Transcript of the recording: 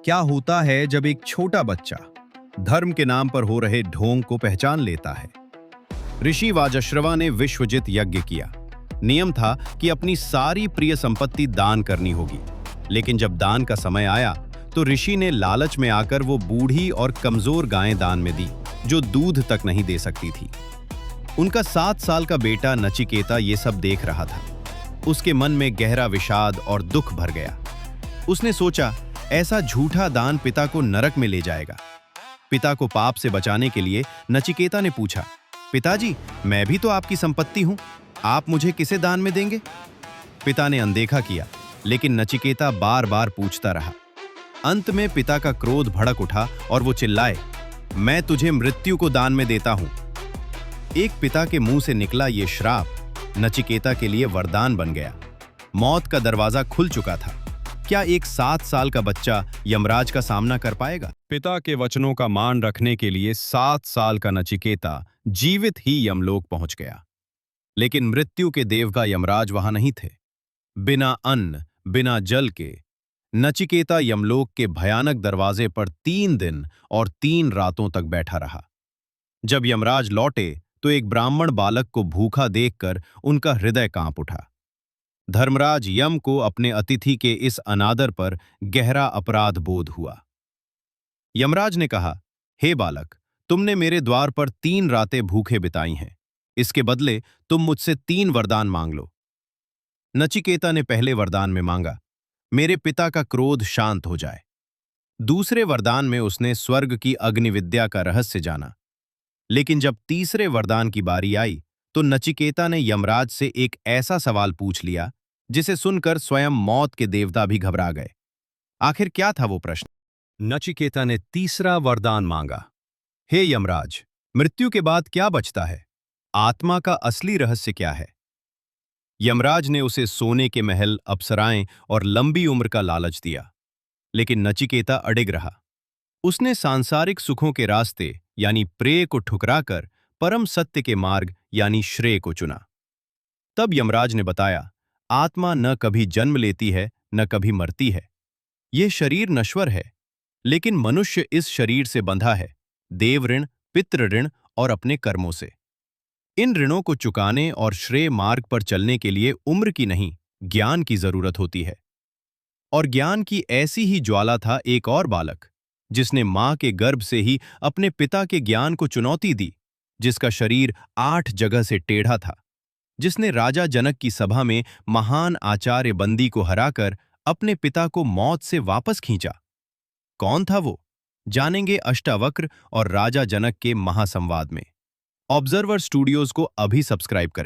क्या होता है जब एक छोटा बच्चा धर्म के नाम पर हो रहे ढोंग को पहचान लेता है। ऋषि वाजश्रवा ने विश्वजित यज्ञ किया। नियम था कि अपनी सारी प्रिय संपत्ति दान करनी होगी, लेकिन जब दान का समय आया तो ऋषि ने लालच में आकर वो बूढ़ी और कमजोर गायें दान में दी जो दूध तक नहीं दे सकती थी। उनका 7 साल का बेटा नचिकेता ये सब देख रहा था। उसके मन में गहरा विषाद और दुख भर गया। उसने सोचा, ऐसा झूठा दान पिता को नरक में ले जाएगा। पिता को पाप से बचाने के लिए नचिकेता ने पूछा, पिताजी, मैं भी तो आपकी संपत्ति हूं, आप मुझे किसे दान में देंगे? पिता ने अनदेखा किया, लेकिन नचिकेता बार बार पूछता रहा। अंत में पिता का क्रोध भड़क उठा और वो चिल्लाए, मैं तुझे मृत्यु को दान में देता हूं। एक पिता के मुंह से निकला ये श्राप नचिकेता के लिए वरदान बन गया। मौत का दरवाजा खुल चुका था। क्या एक 7 साल का बच्चा यमराज का सामना कर पाएगा? पिता के वचनों का मान रखने के लिए 7 साल का नचिकेता जीवित ही यमलोक पहुंच गया। लेकिन मृत्यु के देवता यमराज वहां नहीं थे। बिना अन्न, बिना जल के नचिकेता यमलोक के भयानक दरवाजे पर 3 दिन और 3 रातों तक बैठा रहा। जब यमराज लौटे तो एक ब्राह्मण बालक को भूखा देखकर उनका हृदय कांप उठा। धर्मराज यम को अपने अतिथि के इस अनादर पर गहरा अपराध बोध हुआ। यमराज ने कहा, हे बालक, तुमने मेरे द्वार पर 3 रातें भूखे बिताई हैं। इसके बदले तुम मुझसे 3 वरदान मांग लो। नचिकेता ने पहले वरदान में मांगा, मेरे पिता का क्रोध शांत हो जाए। दूसरे वरदान में उसने स्वर्ग की अग्निविद्या का रहस्य जाना। लेकिन जब तीसरे वरदान की बारी आई तो नचिकेता ने यमराज से एक ऐसा सवाल पूछ लिया जिसे सुनकर स्वयं मौत के देवता भी घबरा गए। आखिर क्या था वो प्रश्न? नचिकेता ने तीसरा वरदान मांगा, हे यमराज, मृत्यु के बाद क्या बचता है? आत्मा का असली रहस्य क्या है? यमराज ने उसे सोने के महल, अप्सराएं और लंबी उम्र का लालच दिया। लेकिन नचिकेता अडिग रहा। उसने सांसारिक सुखों के रास्ते यानी प्रेय को ठुकराकर परम सत्य के मार्ग यानी श्रेय को चुना। तब यमराज ने बताया, आत्मा न कभी जन्म लेती है न कभी मरती है। यह शरीर नश्वर है, लेकिन मनुष्य इस शरीर से बंधा है, देव ऋण, पितृ ऋण और अपने कर्मों से। इन ऋणों को चुकाने और श्रेय मार्ग पर चलने के लिए उम्र की नहीं, ज्ञान की जरूरत होती है। और ज्ञान की ऐसी ही ज्वाला था एक और बालक, जिसने मां के गर्भ से ही अपने पिता के ज्ञान को चुनौती दी, जिसका शरीर 8 जगह से टेढ़ा था, जिसने राजा जनक की सभा में महान आचार्य बंदी को हराकर अपने पिता को मौत से वापस खींचा। कौन था वो? जानेंगे अष्टावक्र और राजा जनक के महासंवाद में। ऑब्जर्वर स्टूडियोज को अभी सब्सक्राइब करें।